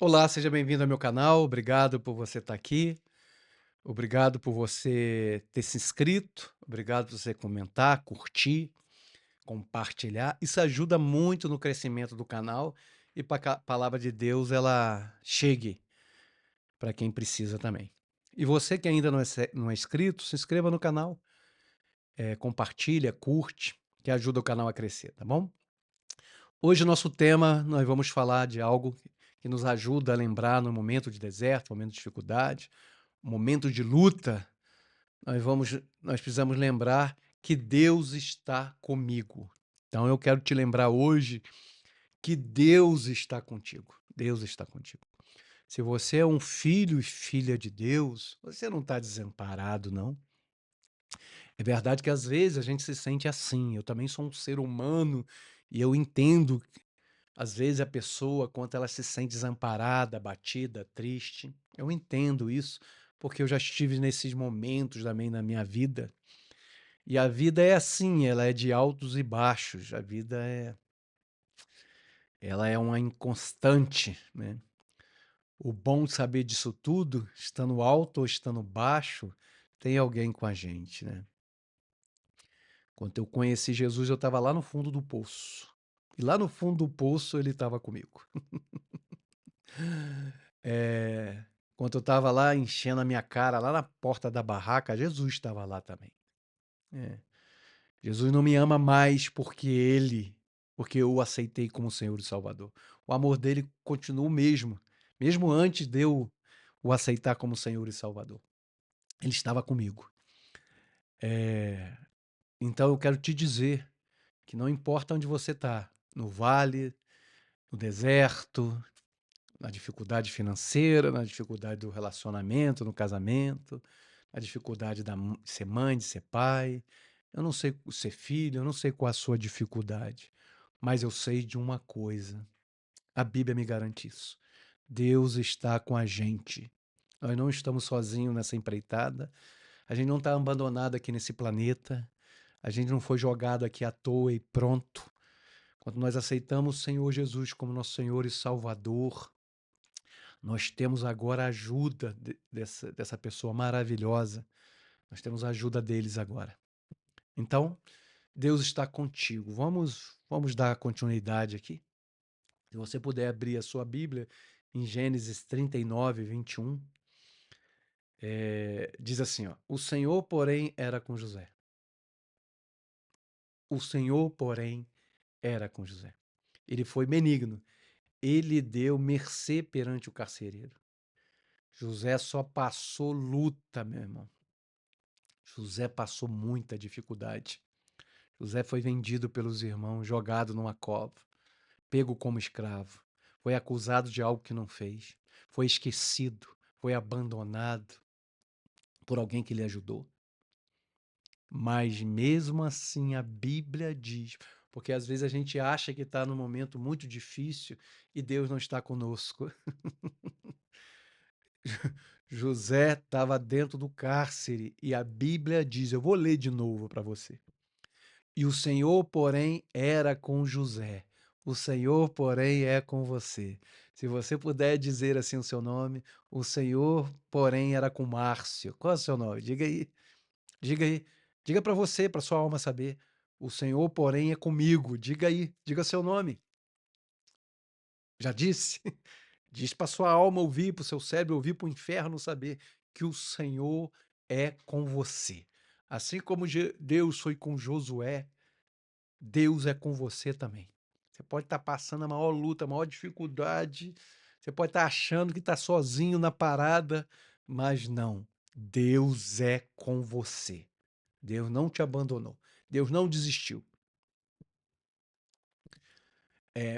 Olá, seja bem-vindo ao meu canal. Obrigado por você estar aqui. Obrigado por você ter se inscrito. Obrigado por você comentar, curtir, compartilhar. Isso ajuda muito no crescimento do canal e para que a palavra de Deus ela chegue para quem precisa também. E você que ainda não é inscrito, se inscreva no canal, compartilha, curte, que ajuda o canal a crescer, tá bom? Hoje o nosso tema, nós vamos falar de algo que nos ajuda a lembrar no momento de deserto, momento de dificuldade, momento de luta, nós precisamos lembrar que Deus está comigo. Então eu quero te lembrar hoje que Deus está contigo. Deus está contigo. Se você é um filho e filha de Deus, você não está desamparado, não. É verdade que às vezes a gente se sente assim. Eu também sou um ser humano e eu entendo, às vezes, a pessoa, quando ela se sente desamparada, abatida, triste. Eu entendo isso, porque eu já estive nesses momentos também na minha vida. E a vida é assim, ela é de altos e baixos, a vida ela é uma inconstante, né. O bom de saber disso tudo, estando alto ou estando baixo, tem alguém com a gente, né. Quando eu conheci Jesus, eu estava lá no fundo do poço, e lá no fundo do poço ele estava comigo. Quando eu estava lá enchendo a minha cara, lá na porta da barraca, Jesus estava lá também. É. Jesus não me ama mais porque eu o aceitei como Senhor e Salvador. O amor dele continua o mesmo, mesmo antes de eu o aceitar como Senhor e Salvador. Ele estava comigo. Eh, então eu quero te dizer que não importa onde você está, no vale, no deserto, na dificuldade financeira, na dificuldade do relacionamento, no casamento, na dificuldade de ser mãe, de ser pai. Eu não sei ser filho, eu não sei qual a sua dificuldade, mas eu sei de uma coisa, a Bíblia me garante isso. Deus está com a gente. Nós não estamos sozinhos nessa empreitada, a gente não está abandonado aqui nesse planeta, a gente não foi jogado aqui à toa e pronto. Quando nós aceitamos o Senhor Jesus como nosso Senhor e Salvador, nós temos agora a ajuda dessa pessoa maravilhosa, nós temos a ajuda deles agora. Então, Deus está contigo. Vamos dar continuidade aqui? Se você puder abrir a sua Bíblia em Gênesis 39, 21, diz assim, ó: "O Senhor, porém, era com José. O Senhor, porém, era com José. Ele foi benigno, ele deu mercê perante o carcereiro." José só passou luta, meu irmão. José passou muita dificuldade. José foi vendido pelos irmãos, jogado numa cova, pego como escravo, foi acusado de algo que não fez, foi esquecido, foi abandonado por alguém que lhe ajudou. Mas mesmo assim a Bíblia diz, porque às vezes a gente acha que está num momento muito difícil e Deus não está conosco. José estava dentro do cárcere e a Bíblia diz, eu vou ler de novo para você. "E o Senhor, porém, era com José. O Senhor, porém, é com você." Se você puder dizer assim o seu nome, o Senhor, porém, era com Márcio. Qual é o seu nome? Diga aí, diga aí. Diga para você, para sua alma saber. O Senhor, porém, é comigo. Diga aí, diga seu nome. Já disse? Diz para sua alma ouvir, para o seu cérebro ouvir, para o inferno saber que o Senhor é com você. Assim como Deus foi com Josué, Deus é com você também. Você pode estar passando a maior luta, a maior dificuldade, você pode estar achando que está sozinho na parada, mas não. Deus é com você. Deus não te abandonou. Deus não desistiu.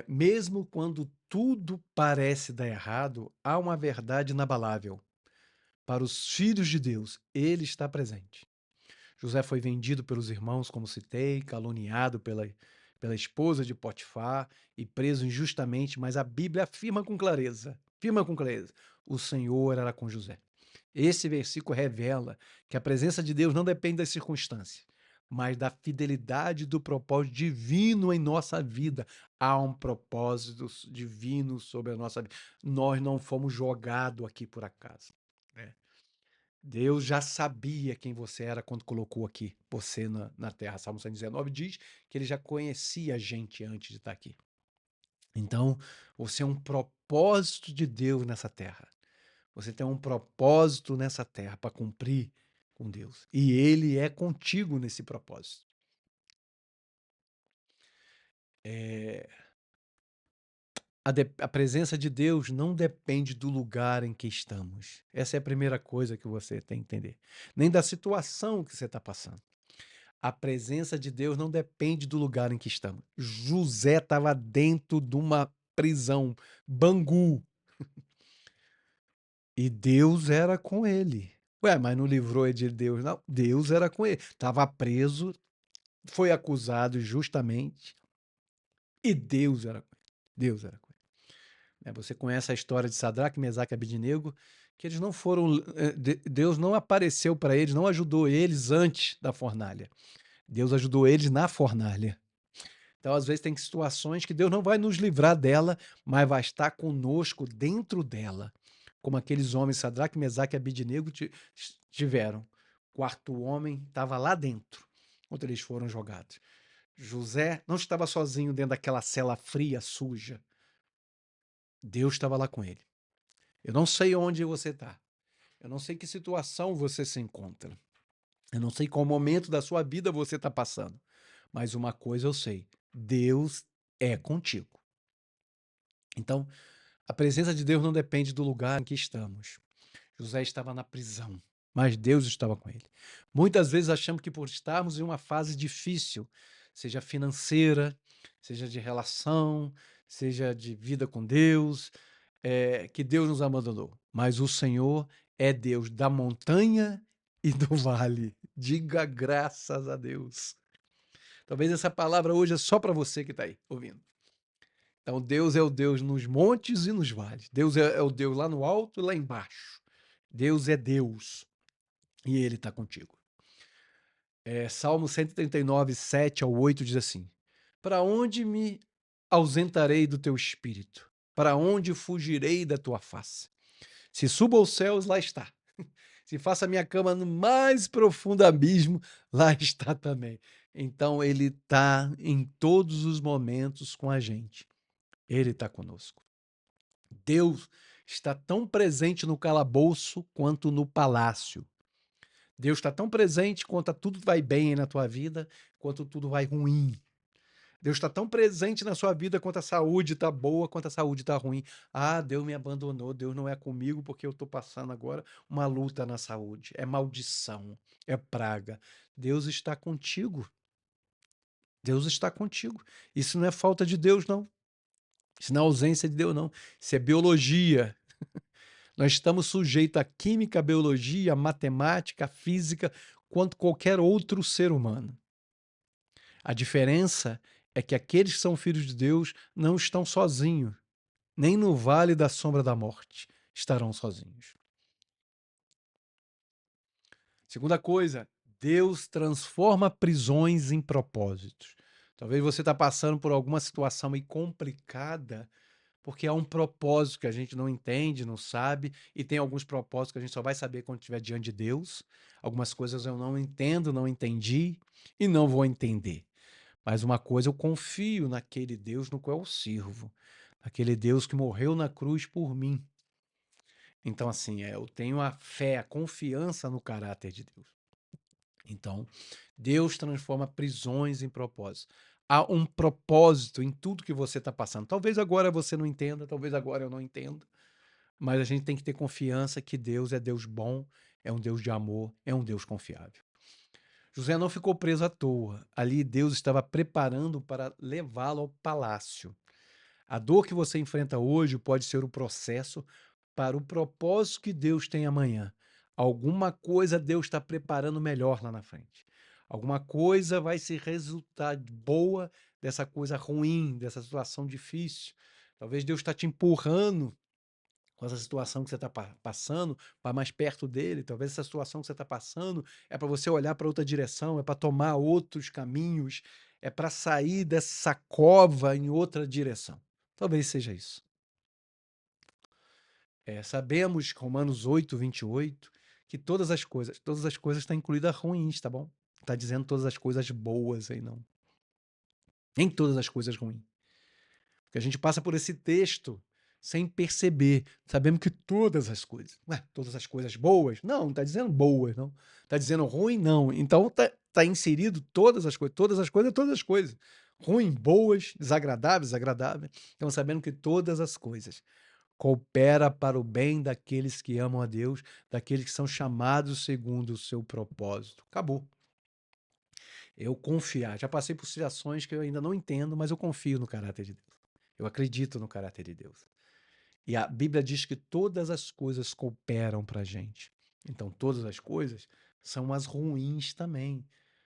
Mesmo quando tudo parece dar errado, há uma verdade inabalável. Para os filhos de Deus, ele está presente. José foi vendido pelos irmãos, como citei, caluniado pela esposa de Potifar e preso injustamente, mas a Bíblia afirma com clareza, o Senhor era com José. Esse versículo revela que a presença de Deus não depende das circunstâncias, mas da fidelidade do propósito divino em nossa vida. Há um propósito divino sobre a nossa vida. Nós não fomos jogados aqui por acaso, né? Deus já sabia quem você era quando colocou aqui você na terra. Salmo 119 diz que ele já conhecia a gente antes de estar aqui. Então, você é um propósito de Deus nessa terra. Você tem um propósito nessa terra para cumprir com Deus. E ele é contigo nesse propósito. A presença de Deus não depende do lugar em que estamos. Essa é a primeira coisa que você tem que entender. Nem da situação que você está passando. A presença de Deus não depende do lugar em que estamos. José estava dentro de uma prisão, Bangu, e Deus era com ele. Ué, mas não livrou ele de Deus, não? Deus era com ele. Estava preso, foi acusado justamente, e Deus era com ele. Deus era com ele. Você conhece a história de Sadraque, Mesaque e Abednego, que eles não foram. Deus não apareceu para eles, não ajudou eles antes da fornalha. Deus ajudou eles na fornalha. Então, às vezes, tem situações que Deus não vai nos livrar dela, mas vai estar conosco dentro dela. Como aqueles homens, Sadraque, Mesaque e Abednego, tiveram. O quarto homem estava lá dentro, quando eles foram jogados. José não estava sozinho dentro daquela cela fria, suja. Deus estava lá com ele. Eu não sei onde você está. Eu não sei que situação você se encontra. Eu não sei qual momento da sua vida você está passando. Mas uma coisa eu sei: Deus é contigo. Então, a presença de Deus não depende do lugar em que estamos. José estava na prisão, mas Deus estava com ele. Muitas vezes achamos que por estarmos em uma fase difícil, seja financeira, seja de relação, seja de vida com Deus, que Deus nos abandonou. Mas o Senhor é Deus da montanha e do vale. Diga graças a Deus. Talvez essa palavra hoje é só para você que está aí ouvindo. Então, Deus é o Deus nos montes e nos vales. Deus é o Deus lá no alto e lá embaixo. Deus é Deus e Ele está contigo. Salmo 139, 7 ao 8 diz assim: Para onde me ausentarei do teu espírito? Para onde fugirei da tua face? Se subo aos céus, lá está. Se faço a minha cama no mais profundo abismo, lá está também. Então, Ele está em todos os momentos com a gente. Ele está conosco. Deus está tão presente no calabouço quanto no palácio. Deus está tão presente quanto tudo vai bem na tua vida, quanto tudo vai ruim. Deus está tão presente na sua vida quanto a saúde está boa, quanto a saúde está ruim. Ah, Deus me abandonou, Deus não é comigo porque eu estou passando agora uma luta na saúde. É maldição, é praga. Deus está contigo. Deus está contigo. Isso não é falta de Deus, não. Isso não é ausência de Deus, não. Isso é biologia. Nós estamos sujeitos à química, à biologia, à matemática, à física, quanto qualquer outro ser humano. A diferença é que aqueles que são filhos de Deus não estão sozinhos, nem no vale da sombra da morte estarão sozinhos. Segunda coisa, Deus transforma prisões em propósitos. Talvez você está passando por alguma situação aí complicada, porque há um propósito que a gente não entende, não sabe, e tem alguns propósitos que a gente só vai saber quando estiver diante de Deus. Algumas coisas eu não entendo, não entendi e não vou entender. Mas uma coisa eu confio naquele Deus no qual eu sirvo, aquele Deus que morreu na cruz por mim. Então, assim, eu tenho a fé, a confiança no caráter de Deus. Então, Deus transforma prisões em propósitos. Há um propósito em tudo que você está passando. Talvez agora você não entenda, talvez agora eu não entenda, mas a gente tem que ter confiança que Deus é Deus bom, é um Deus de amor, é um Deus confiável. José não ficou preso à toa. Ali Deus estava preparando para levá-lo ao palácio. A dor que você enfrenta hoje pode ser o processo para o propósito que Deus tem amanhã. Alguma coisa Deus está preparando melhor lá na frente. Alguma coisa vai se resultar boa dessa coisa ruim, dessa situação difícil. Talvez Deus está te empurrando com essa situação que você está passando, para mais perto dele. Talvez essa situação que você está passando é para você olhar para outra direção, é para tomar outros caminhos, é para sair dessa cova em outra direção. Talvez seja isso. Sabemos, Romanos 8:28, que todas as coisas está incluída ruins, tá bom? Está dizendo todas as coisas boas aí, não. Nem todas as coisas ruins. Porque a gente passa por esse texto sem perceber. Sabemos que todas as coisas. Ué, todas as coisas boas? Não está dizendo boas, não. Está dizendo ruim, não. Então tá inserido todas as coisas. Todas as coisas, todas as coisas. Ruim, boas, desagradáveis, agradáveis. Então, sabendo que todas as coisas coopera para o bem daqueles que amam a Deus, daqueles que são chamados segundo o seu propósito. Acabou. Eu confiar. Já passei por situações que eu ainda não entendo, mas eu confio no caráter de Deus. Eu acredito no caráter de Deus. E a Bíblia diz que todas as coisas cooperam para a gente. Então, todas as coisas são as ruins também.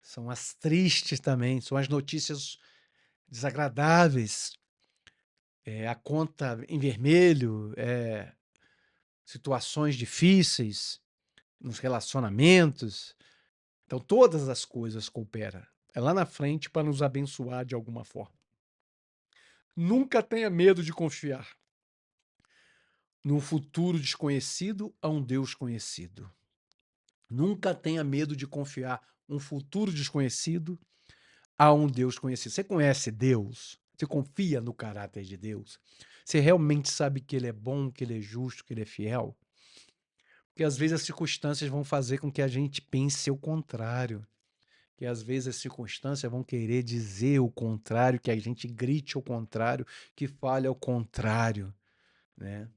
São as tristes também. São as notícias desagradáveis. A conta em vermelho. Situações difíceis nos relacionamentos. Então, todas as coisas cooperam. É lá na frente para nos abençoar de alguma forma. Nunca tenha medo de confiar num futuro desconhecido a um Deus conhecido. Nunca tenha medo de confiar um futuro desconhecido a um Deus conhecido. Você conhece Deus? Você confia no caráter de Deus? Você realmente sabe que Ele é bom, que Ele é justo, que Ele é fiel? Porque às vezes as circunstâncias vão fazer com que a gente pense o contrário. Que às vezes as circunstâncias vão querer dizer o contrário, que a gente grite o contrário, que fale ao contrário, né?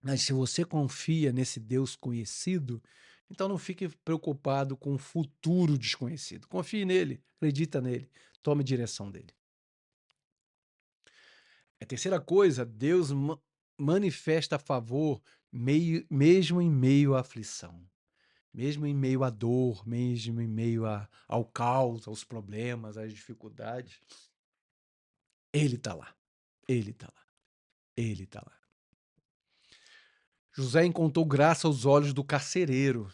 Mas se você confia nesse Deus conhecido, então não fique preocupado com o futuro desconhecido. Confie nele, acredita nele, tome direção dele. A terceira coisa, Deus manifesta a favor mesmo em meio à aflição. Mesmo em meio à dor, mesmo em meio ao caos, aos problemas, às dificuldades, ele está lá. Ele está lá. Ele está lá. José encontrou graça aos olhos do carcereiro.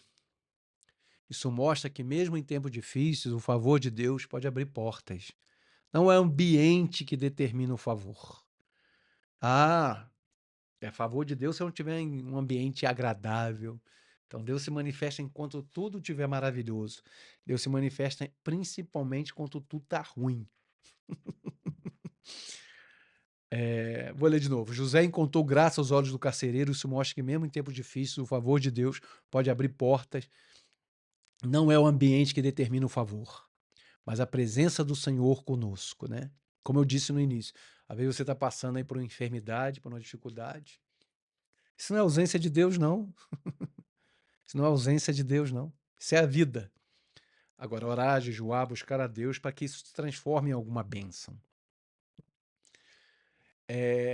Isso mostra que, mesmo em tempos difíceis, o favor de Deus pode abrir portas. Não é o ambiente que determina o favor. É favor de Deus se eu não tiver em um ambiente agradável. Então, Deus se manifesta enquanto tudo estiver maravilhoso. Deus se manifesta principalmente quando tudo está ruim. Vou ler de novo. José encontrou graça aos olhos do carcereiro. Isso mostra que, mesmo em tempos difíceis, o favor de Deus pode abrir portas. Não é o ambiente que determina o favor, mas a presença do Senhor conosco, né? Como eu disse no início, às vezes você está passando aí por uma enfermidade, por uma dificuldade. Isso não é ausência de Deus, não. Isso não é ausência de Deus, não. Isso é a vida. Agora, orar, jejuar, buscar a Deus para que isso se transforme em alguma bênção.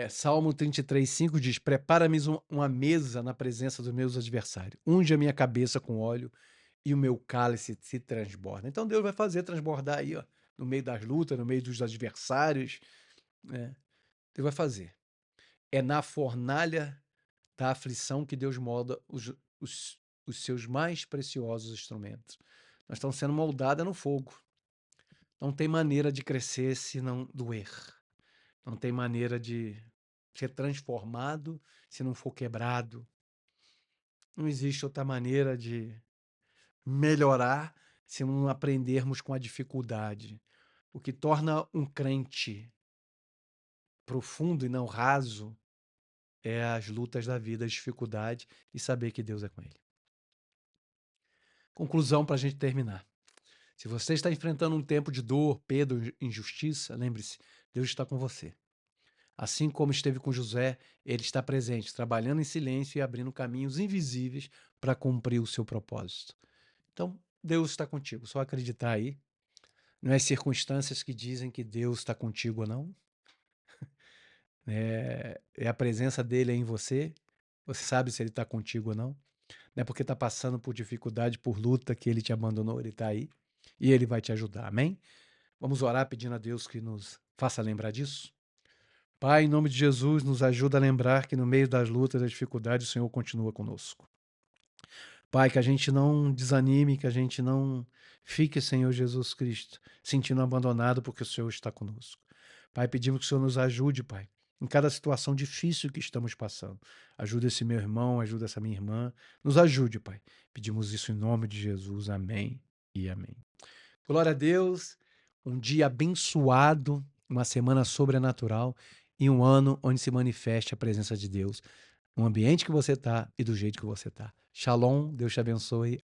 Salmo 33:5 diz: Prepara-me uma mesa na presença dos meus adversários. Unge a minha cabeça com óleo e o meu cálice se transborda. Então Deus vai fazer transbordar aí, ó, no meio das lutas, no meio dos adversários, né? Deus vai fazer. É na fornalha da aflição que Deus molda os seus mais preciosos instrumentos. Nós estamos sendo moldados no fogo. Não tem maneira de crescer se não doer. Não tem maneira de ser transformado se não for quebrado. Não existe outra maneira de melhorar se não aprendermos com a dificuldade. O que torna um crente profundo e não raso é as lutas da vida, as dificuldades e saber que Deus é com ele. Conclusão para a gente terminar. Se você está enfrentando um tempo de dor, perda, injustiça, lembre-se, Deus está com você. Assim como esteve com José, ele está presente, trabalhando em silêncio e abrindo caminhos invisíveis para cumprir o seu propósito. Então, Deus está contigo, só acreditar aí. Não é circunstâncias que dizem que Deus está contigo ou não. É a presença dele em você. Você sabe se ele está contigo ou não. Não é porque está passando por dificuldade, por luta, que ele te abandonou. Ele está aí e ele vai te ajudar. Amém? Vamos orar pedindo a Deus que nos faça lembrar disso? Pai, em nome de Jesus, nos ajuda a lembrar que no meio das lutas, das dificuldades, o Senhor continua conosco. Pai, que a gente não desanime, que a gente não fique, Senhor Jesus Cristo, sentindo abandonado porque o Senhor está conosco. Pai, pedimos que o Senhor nos ajude, Pai, em cada situação difícil que estamos passando. Ajuda esse meu irmão, ajuda essa minha irmã. Nos ajude, Pai. Pedimos isso em nome de Jesus. Amém e amém. Glória a Deus. Um dia abençoado, uma semana sobrenatural e um ano onde se manifeste a presença de Deus no ambiente que você está e do jeito que você está. Shalom, Deus te abençoe.